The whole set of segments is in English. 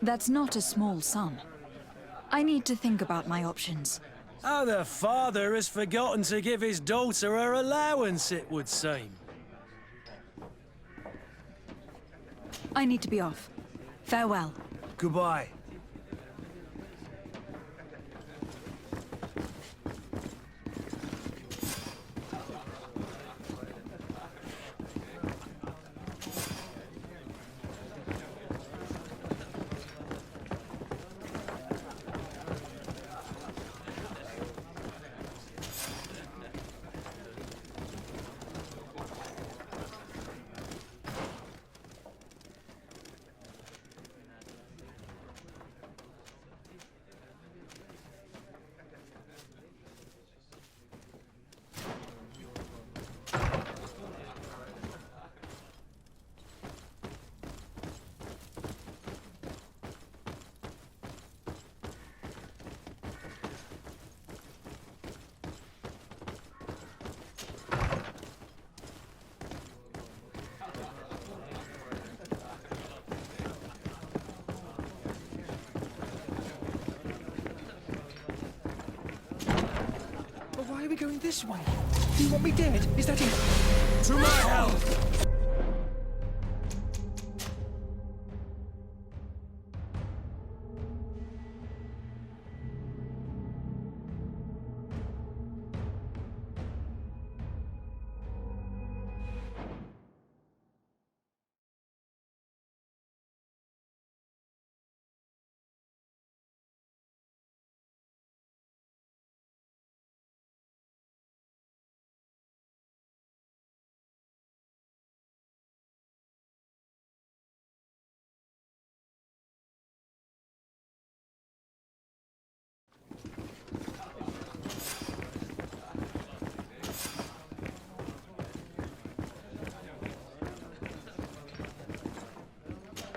That's not a small sum. I need to think about my options. How the father has forgotten to give his daughter her allowance, it would seem. I need to be off. Farewell. Goodbye. Why are we going this way? Do you want me dead? Is that it? To my help!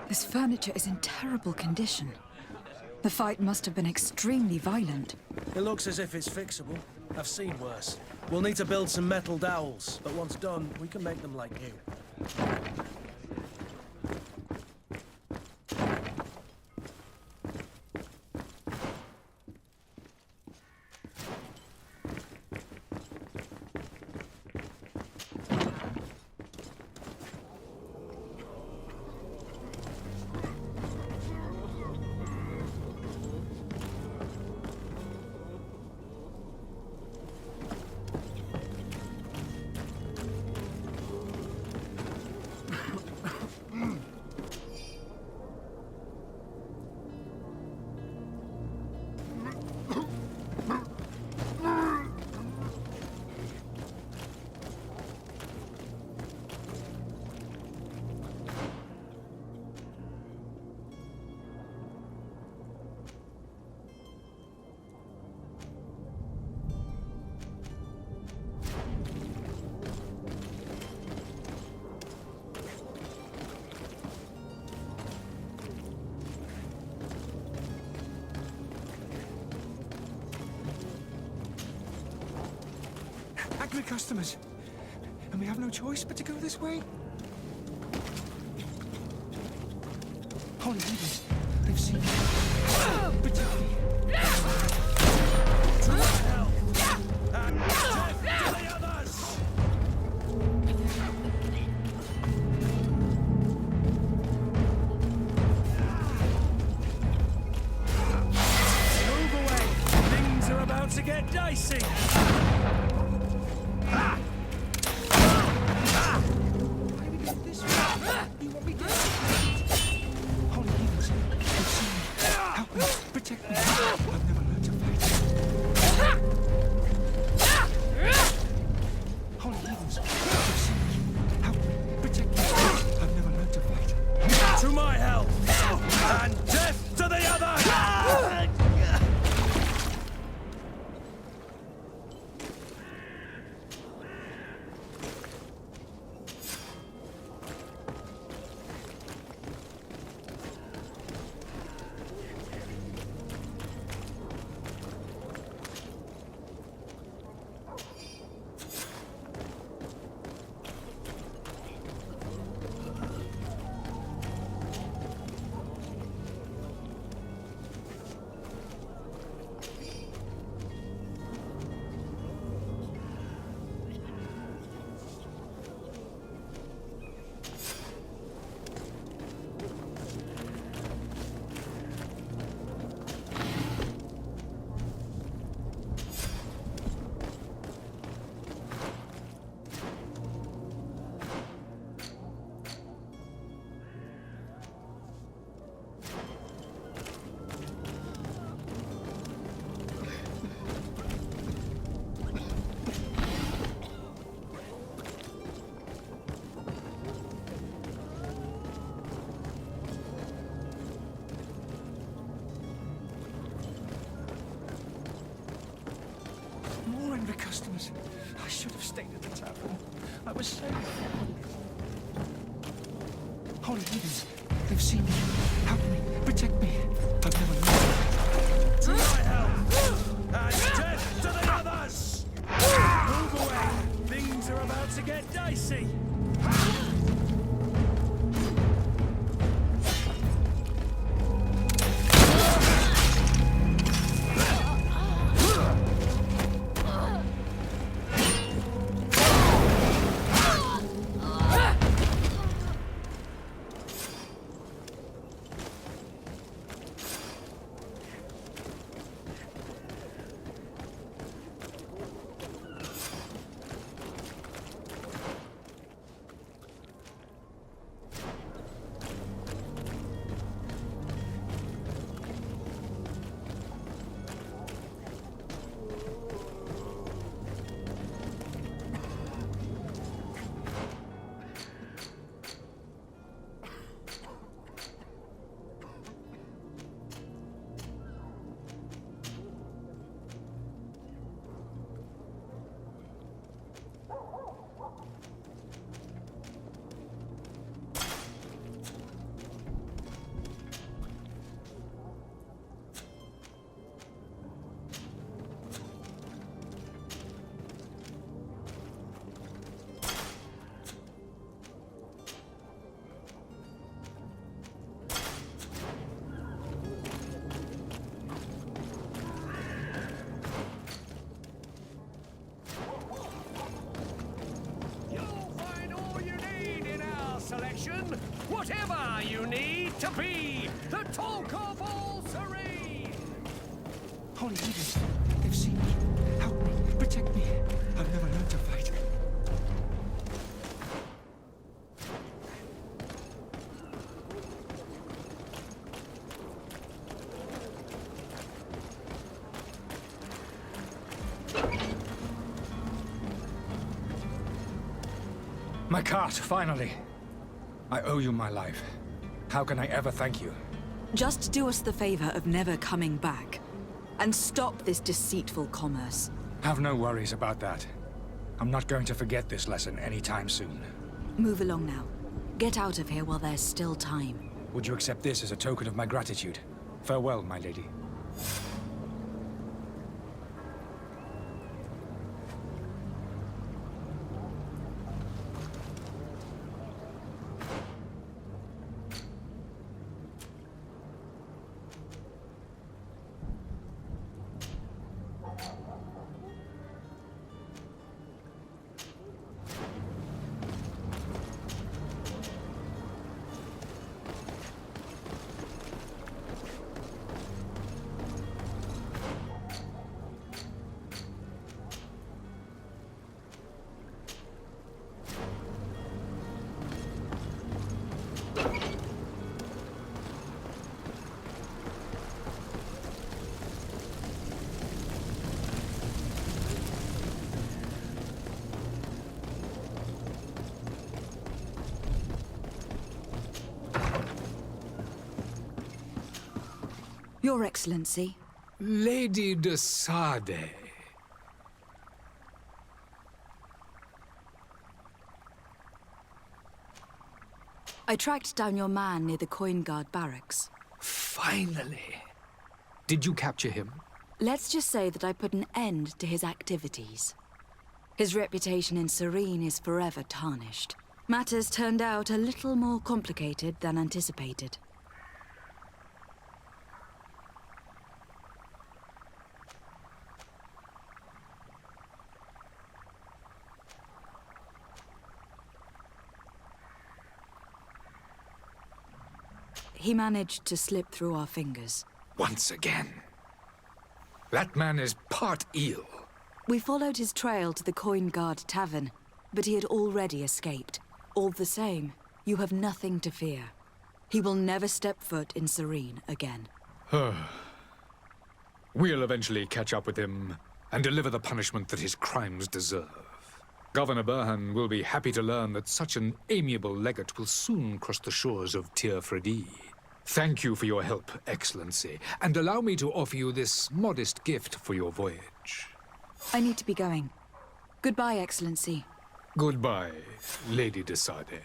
This furniture is in terrible condition. The fight must have been extremely violent. It looks as if it's fixable. I've seen worse. We'll need to build some metal dowels, but once done, we can make them like you. Angry customers. And we have no choice but to go this way? Holy heavens, they've seen me. Protect me. To my help! And death to the others! Move away! Things are about to get dicey! stayed at the tavern. I was safe. Holy leaders, they've seen me. Help me, protect me. I've never known. To my help! And death to the others! Move away! Things are about to get dicey! Whatever you need to be, the talk of all serene! Holy leaders, they've seen me. Help me, protect me. I've never learned to fight. My cart, finally. I owe you my life. How can I ever thank you? Just do us the favor of never coming back. And stop this deceitful commerce. Have no worries about that. I'm not going to forget this lesson anytime soon. Move along now. Get out of here while there's still time. Would you accept this as a token of my gratitude? Farewell, my lady. Your Excellency. Lady de Sade. I tracked down your man near the Coin Guard barracks. Finally. Did you capture him? Let's just say that I put an end to his activities. His reputation in Serene is forever tarnished. Matters turned out a little more complicated than anticipated. He managed to slip through our fingers. Once again. That man is part eel. We followed his trail to the Coin Guard Tavern, but he had already escaped. All the same, you have nothing to fear. He will never step foot in Serene again. We'll eventually catch up with him and deliver the punishment that his crimes deserve. Governor Burhan will be happy to learn that such an amiable legate will soon cross the shores of Tir Fredi. Thank you for your help, Excellency, and allow me to offer you this modest gift for your voyage. I need to be going. Goodbye, Excellency. Goodbye, Lady de Sade.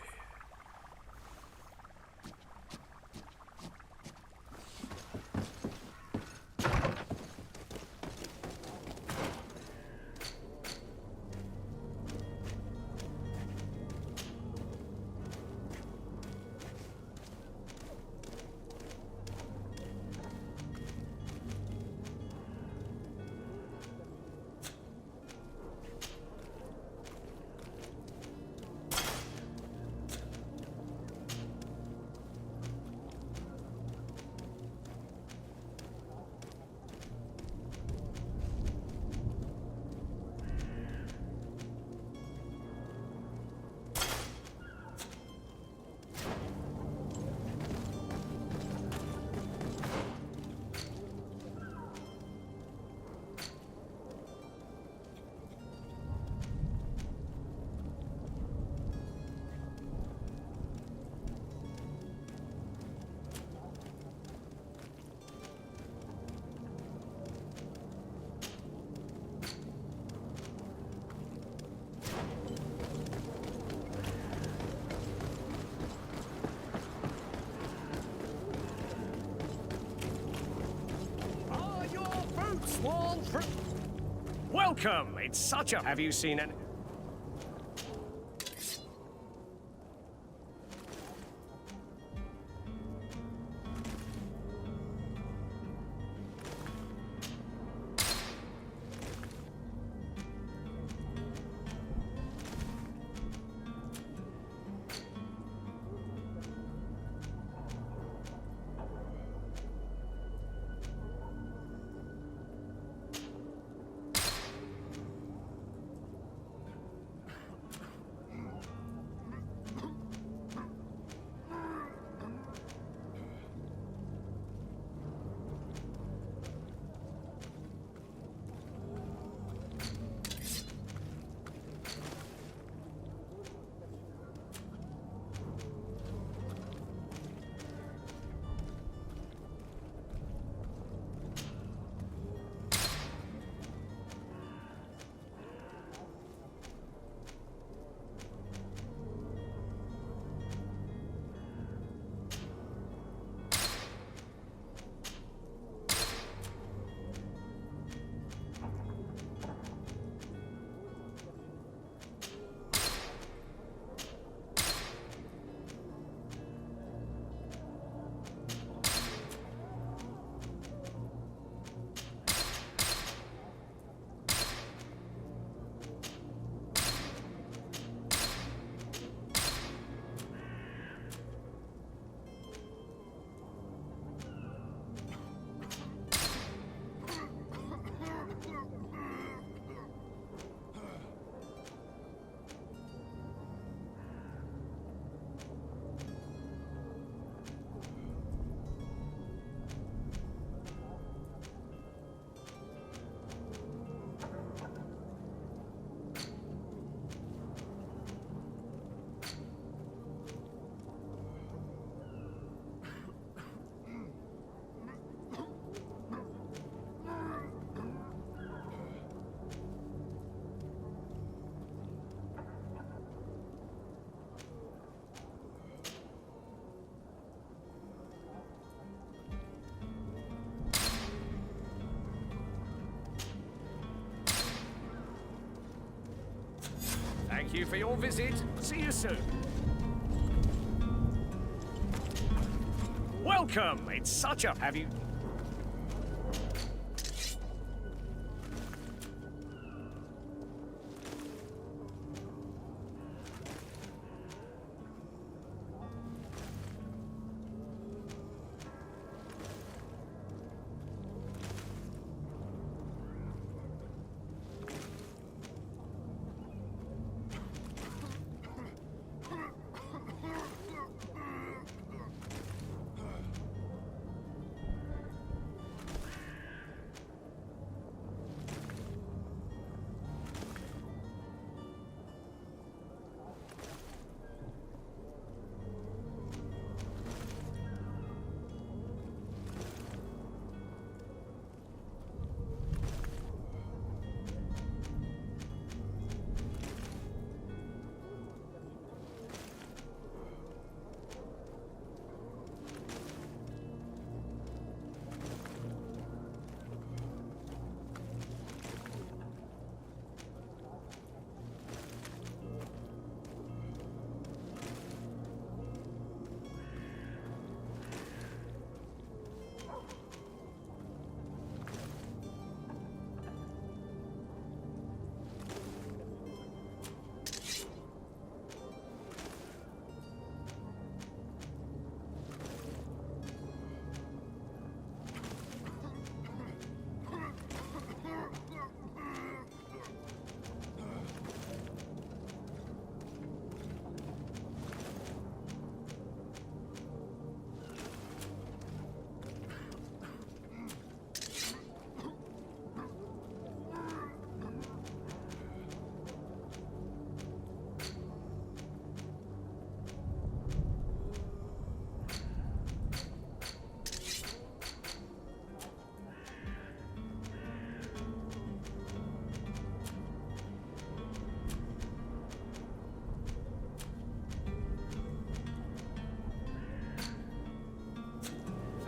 Are your fruits all fruit? Welcome! It's such a... Have you seen an... Thank you for your visit. See you soon. Welcome! It's such a... Have you...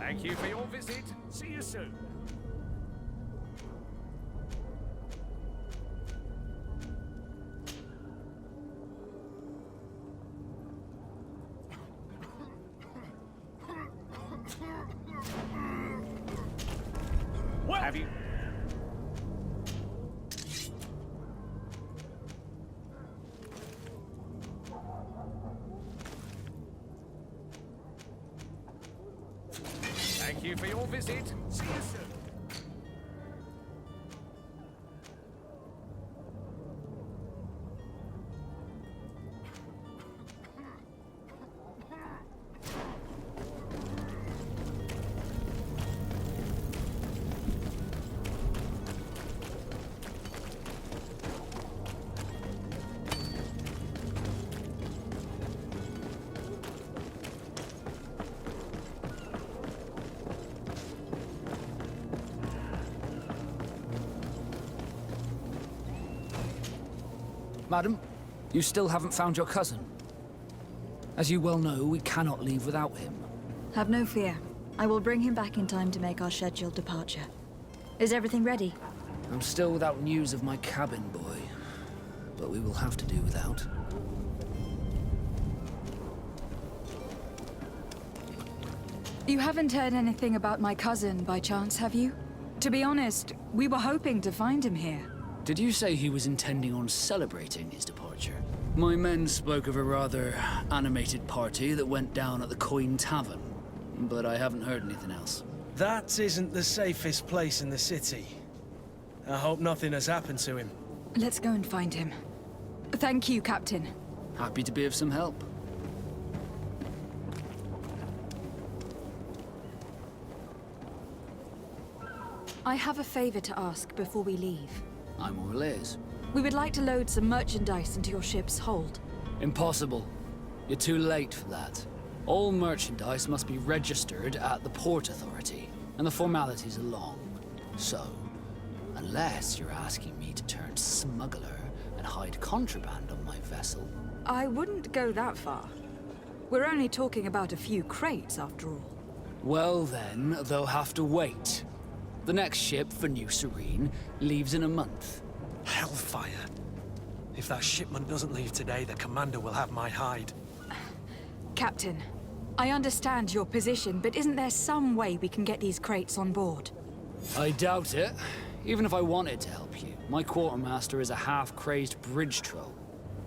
Thank you for your visit. See you soon. Well, have you... Thank you for your visit. See you soon. Madam, you still haven't found your cousin. As you well know, we cannot leave without him. Have no fear. I will bring him back in time to make our scheduled departure. Is everything ready? I'm still without news of my cabin boy, but we will have to do without. You haven't heard anything about my cousin by chance, have you? To be honest, we were hoping to find him here. Did you say he was intending on celebrating his departure? My men spoke of a rather animated party that went down at the Coin Tavern, but I haven't heard anything else. That isn't the safest place in the city. I hope nothing has happened to him. Let's go and find him. Thank you, Captain. Happy to be of some help. I have a favor to ask before we leave. I'm all ears. We would like to load some merchandise into your ship's hold. Impossible. You're too late for that. All merchandise must be registered at the Port Authority, and the formalities are long. So, unless you're asking me to turn smuggler and hide contraband on my vessel... I wouldn't go that far. We're only talking about a few crates, after all. Well then, they'll have to wait. The next ship for New Serene leaves in a month. Hellfire. If that shipment doesn't leave today, the commander will have my hide. Captain, I understand your position, but isn't there some way we can get these crates on board? I doubt it. Even if I wanted to help you, my quartermaster is a half-crazed bridge troll.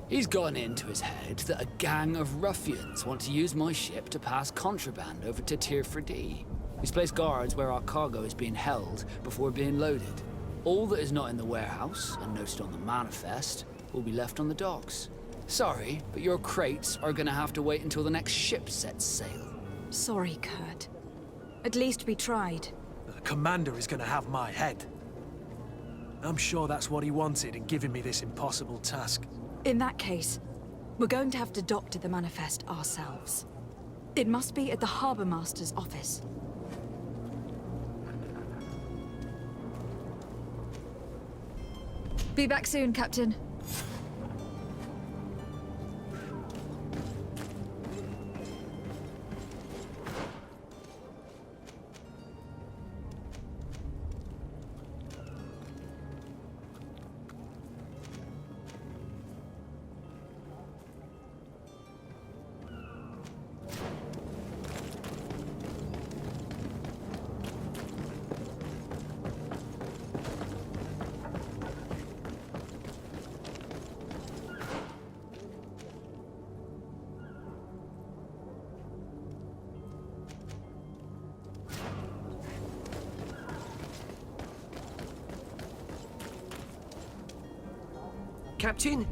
He's gotten into his head that a gang of ruffians want to use my ship to pass contraband over to Tir-Fredee. He's placed guards where our cargo is being held before being loaded. All that is not in the warehouse, and noted on the manifest, will be left on the docks. Sorry, but your crates are gonna have to wait until the next ship sets sail. Sorry, Kurt. At least we tried. The commander is gonna have my head. I'm sure that's what he wanted in giving me this impossible task. In that case, we're going to have to doctor the manifest ourselves. It must be at the Harbour Master's office. Be back soon, Captain. Captain,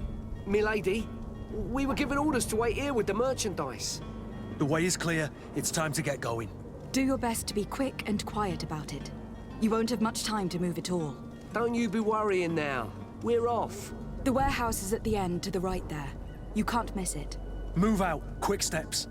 milady, we were given orders to wait here with the merchandise. The way is clear. It's time to get going. Do your best to be quick and quiet about it. You won't have much time to move at all. Don't you be worrying now. We're off. The warehouse is at the end to the right there. You can't miss it. Move out. Quick steps.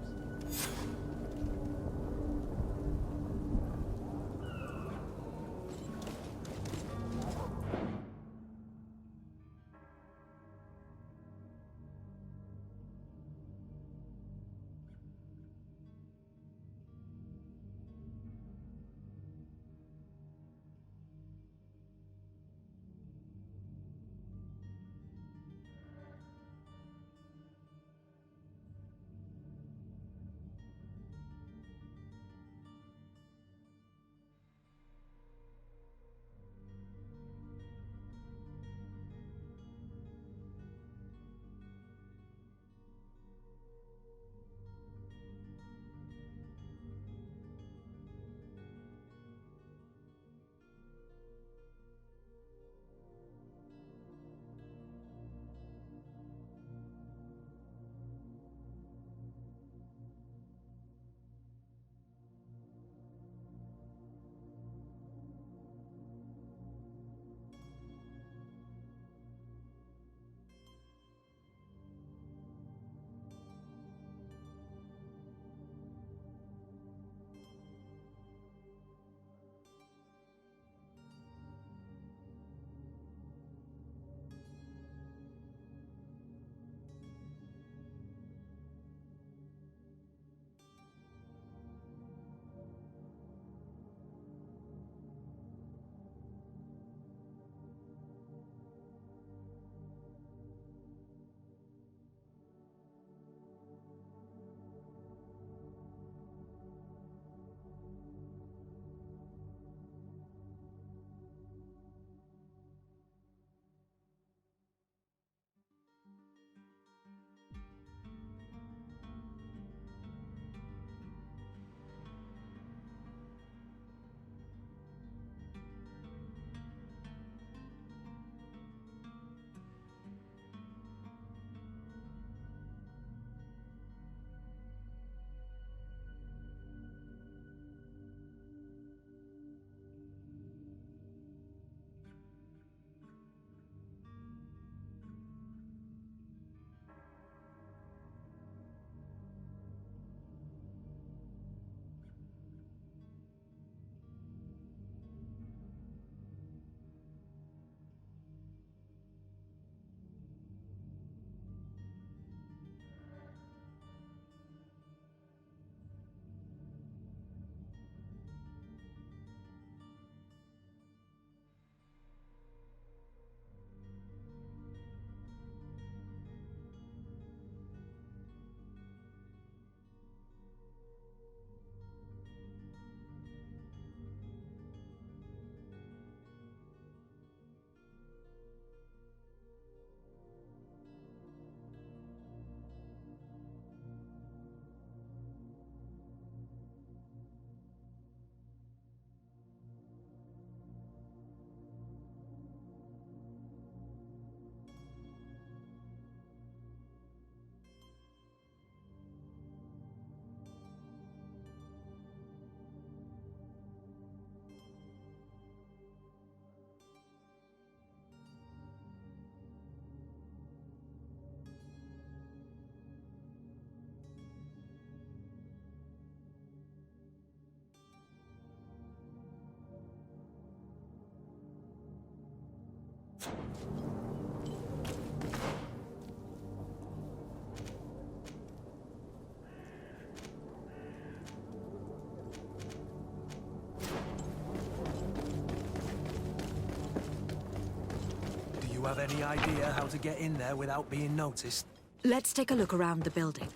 Do you have any idea how to get in there without being noticed? Let's take a look around the building.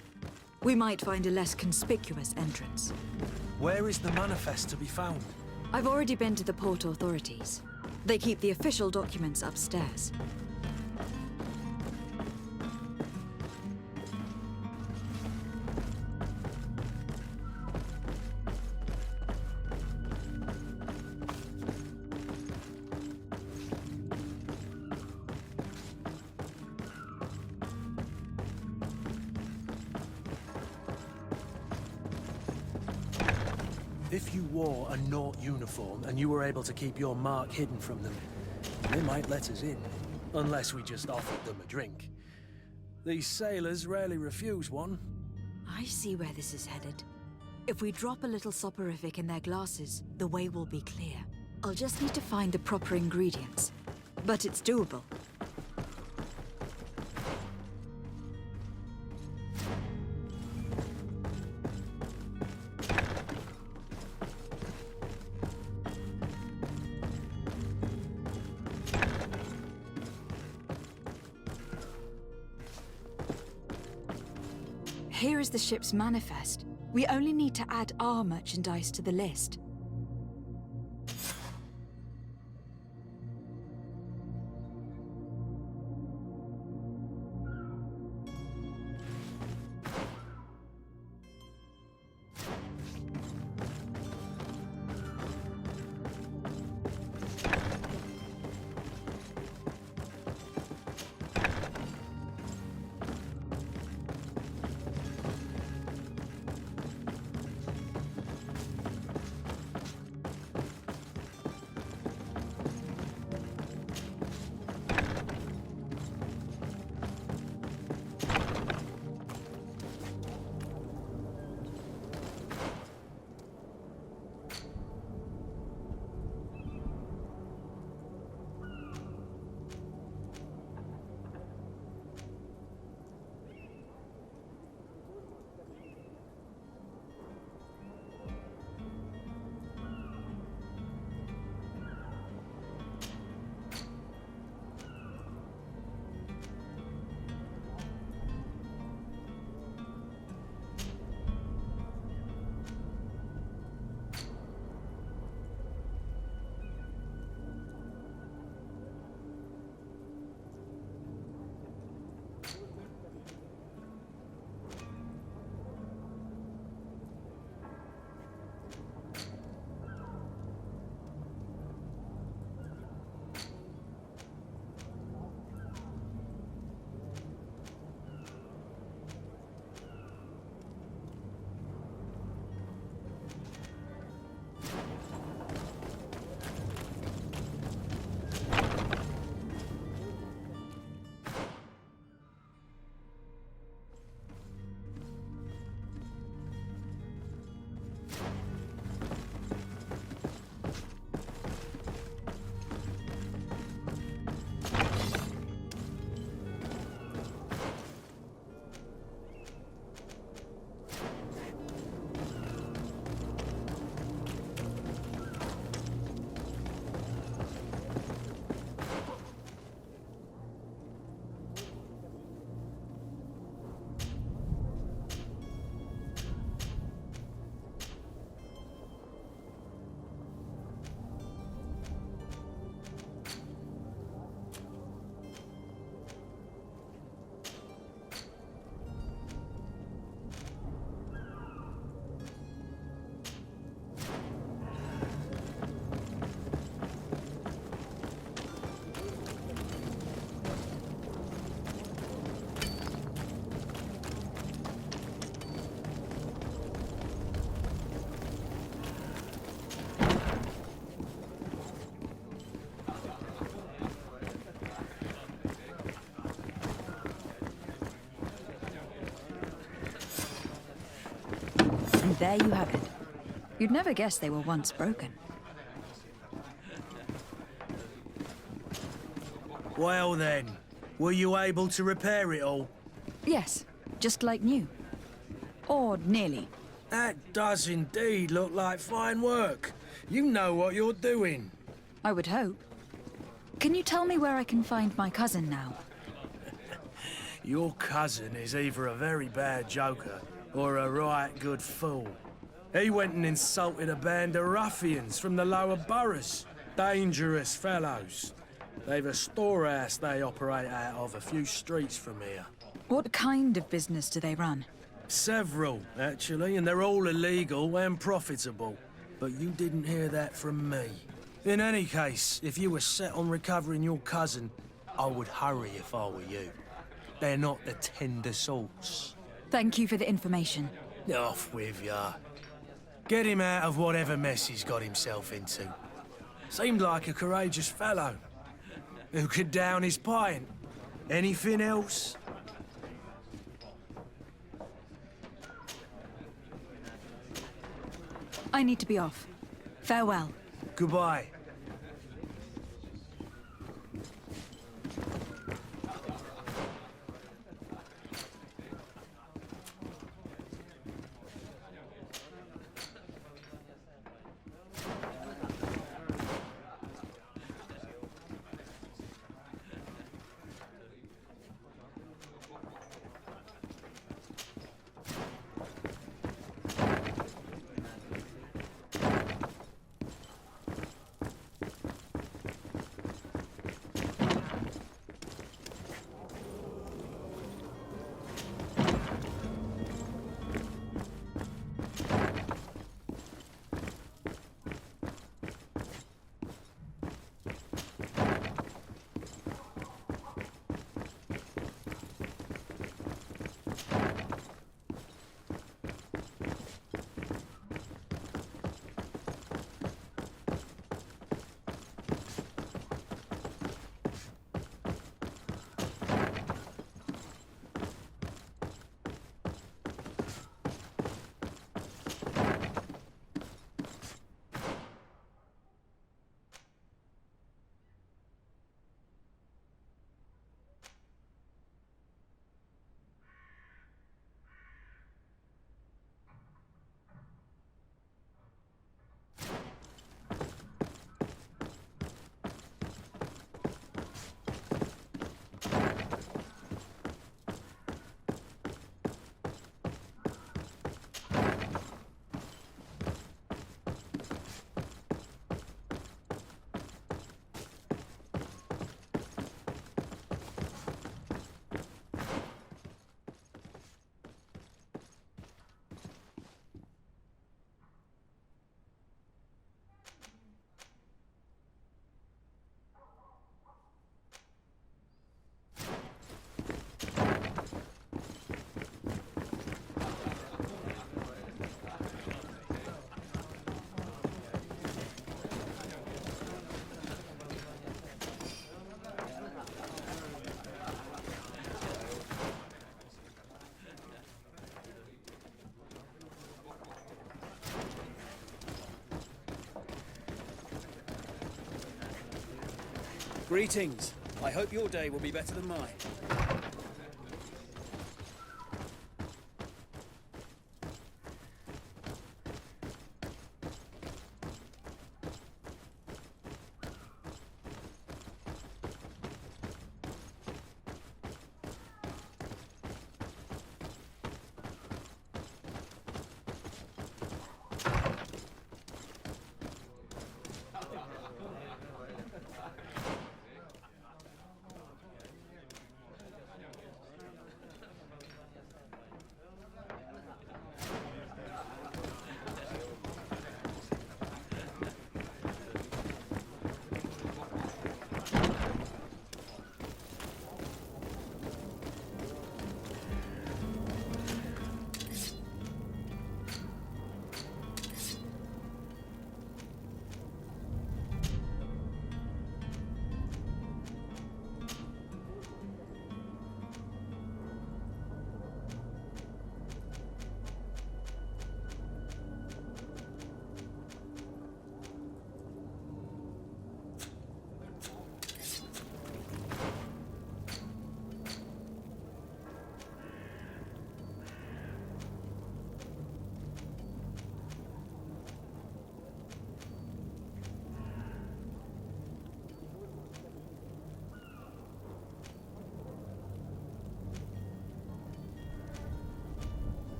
We might find a less conspicuous entrance. Where is the manifest to be found? I've already been to the port authorities. They keep the official documents upstairs. If you wore a Naut uniform and you were able to keep your mark hidden from them, they might let us in, unless we just offered them a drink. These sailors rarely refuse one. I see where this is headed. If we drop a little soporific in their glasses, the way will be clear. I'll just need to find the proper ingredients. But it's doable. Here is the ship's manifest. We only need to add our merchandise to the list. And there you have it. You'd never guess they were once broken. Well then, were you able to repair it all? Yes, just like new. Or nearly. That does indeed look like fine work. You know what you're doing. I would hope. Can you tell me where I can find my cousin now? Your cousin is either a very bad joker or a right good fool. He went and insulted a band of ruffians from the lower boroughs. Dangerous fellows. They've a storehouse they operate out of a few streets from here. What kind of business do they run? Several, actually, and they're all illegal and profitable. But you didn't hear that from me. In any case, if you were set on recovering your cousin, I would hurry if I were you. They're not the tender sorts. Thank you for the information. Off with ya. Get him out of whatever mess he's got himself into. Seemed like a courageous fellow. Who could down his pint. Anything else? I need to be off. Farewell. Goodbye. Greetings. I hope your day will be better than mine.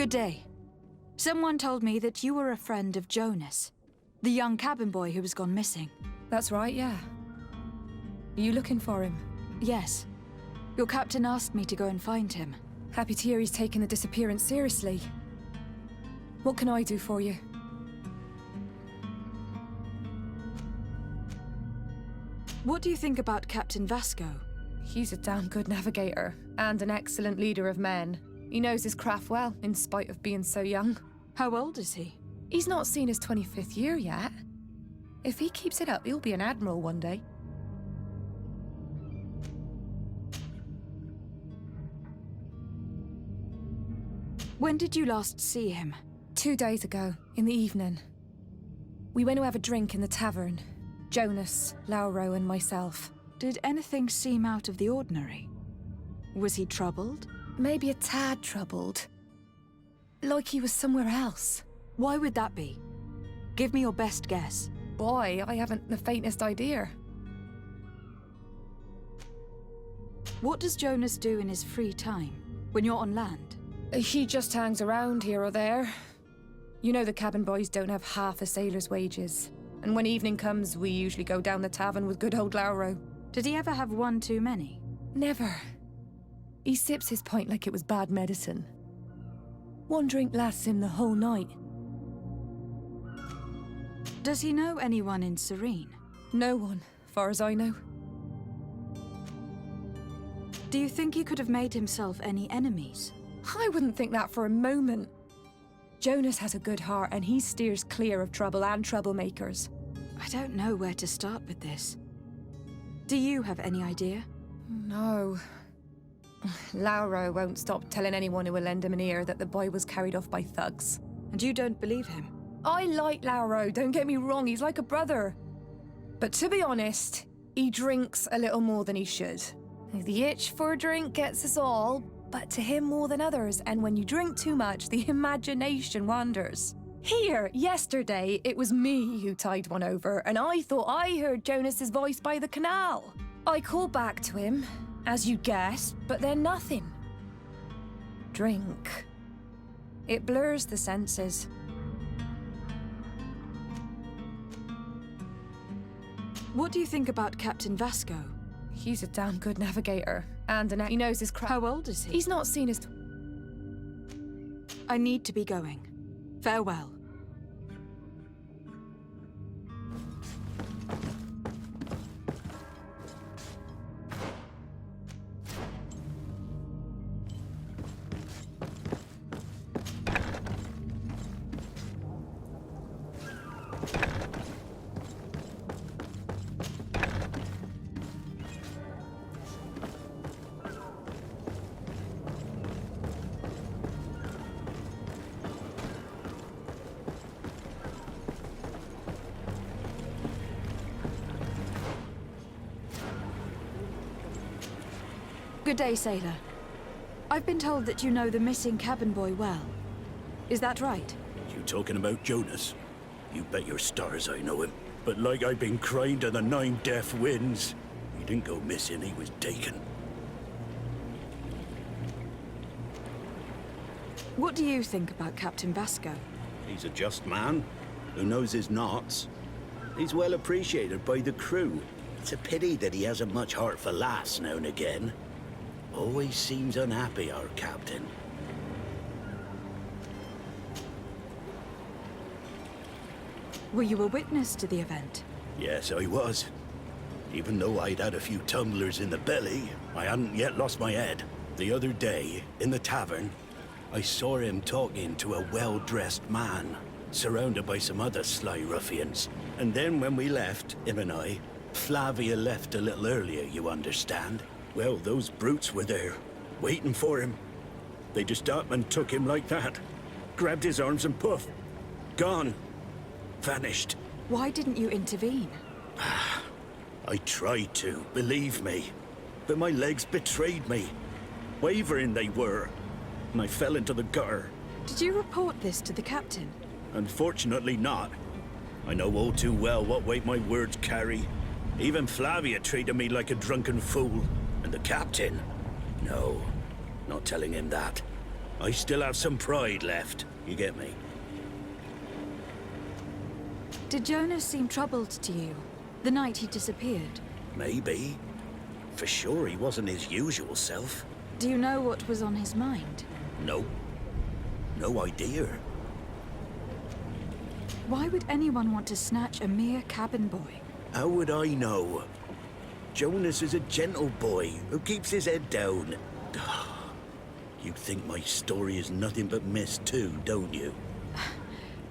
Good day. Someone told me that you were a friend of Jonas, the young cabin boy who was gone missing. That's right, yeah. Are you looking for him? Yes. Your captain asked me to go and find him. Happy to hear he's taken the disappearance seriously. What can I do for you? What do you think about Captain Vasco? He's a damn good navigator, and an excellent leader of men. He knows his craft well, in spite of being so young. How old is he? He's not seen his 25th year yet. If he keeps it up, he'll be an admiral one day. When did you last see him? 2 days ago, in the evening. We went to have a drink in the tavern. Jonas, Lauro, and myself. Did anything seem out of the ordinary? Was he troubled? Maybe a tad troubled. Like he was somewhere else. Why would that be? Give me your best guess. Boy, I haven't the faintest idea. What does Jonas do in his free time, when you're on land? He just hangs around here or there. You know the cabin boys don't have half a sailor's wages. And when evening comes, we usually go down the tavern with good old Lauro. Did he ever have one too many? Never. He sips his pint like it was bad medicine. One drink lasts him the whole night. Does he know anyone in Serene? No one, far as I know. Do you think he could have made himself any enemies? I wouldn't think that for a moment. Jonas has a good heart and he steers clear of trouble and troublemakers. I don't know where to start with this. Do you have any idea? No. Lauro won't stop telling anyone who will lend him an ear that the boy was carried off by thugs. And you don't believe him? I like Lauro, don't get me wrong, he's like a brother. But to be honest, he drinks a little more than he should. The itch for a drink gets us all, but to him more than others, and when you drink too much, the imagination wanders. Here, yesterday, it was me who tied one over, and I thought I heard Jonas's voice by the canal. I called back to him, as you'd guess, but then nothing. Drink. It blurs the senses. What do you think about Captain Vasco? He's a damn good navigator, and he knows his craft. How old is he? He's not seen his... I need to be going. Farewell. Good day, sailor. I've been told that you know the missing cabin boy well. Is that right? You talking about Jonas? You bet your stars I know him. But like I've been crying to the 9 deaf winds, he didn't go missing, he was taken. What do you think about Captain Vasco? He's a just man who knows his knots. He's well appreciated by the crew. It's a pity that he hasn't much heart for lass now and again. Always seems unhappy, our captain. Were you a witness to the event? Yes, I was. Even though I'd had a few tumblers in the belly, I hadn't yet lost my head. The other day, in the tavern, I saw him talking to a well-dressed man, surrounded by some other sly ruffians. And then when we left, him and I, Flavia left a little earlier, you understand. Well, those brutes were there, waiting for him. They just up and took him like that. Grabbed his arms and poof. Gone. Vanished. Why didn't you intervene? I tried to, believe me. But my legs betrayed me. Wavering they were. And I fell into the gutter. Did you report this to the captain? Unfortunately not. I know all too well what weight my words carry. Even Flavia treated me like a drunken fool. And the captain? No, not telling him that. I still have some pride left. You get me? Did Jonas seem troubled to you the night he disappeared? Maybe. For sure he wasn't his usual self. Do you know what was on his mind? No. No idea. Why would anyone want to snatch a mere cabin boy? How would I know? Jonas is a gentle boy who keeps his head down. You think my story is nothing but mist too, don't you?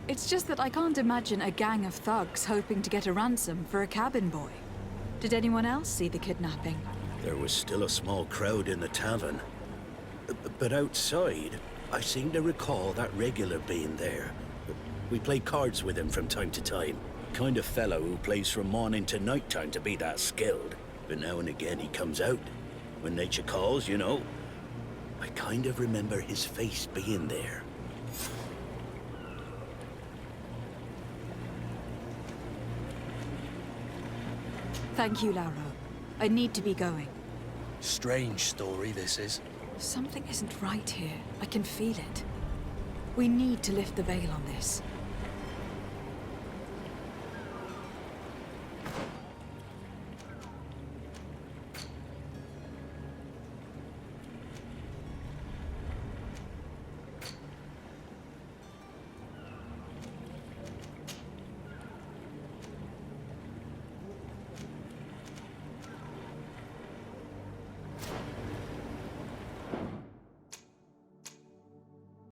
It's just that I can't imagine a gang of thugs hoping to get a ransom for a cabin boy. Did anyone else see the kidnapping? There was still a small crowd in the tavern. But outside, I seem to recall that regular being there. We play cards with him from time to time. Kind of fellow who plays from morning to night time to be that skilled. But now and again he comes out. When nature calls, you know. I kind of remember his face being there. Thank you, Lauro. I need to be going. Strange story, this is. Something isn't right here. I can feel it. We need to lift the veil on this.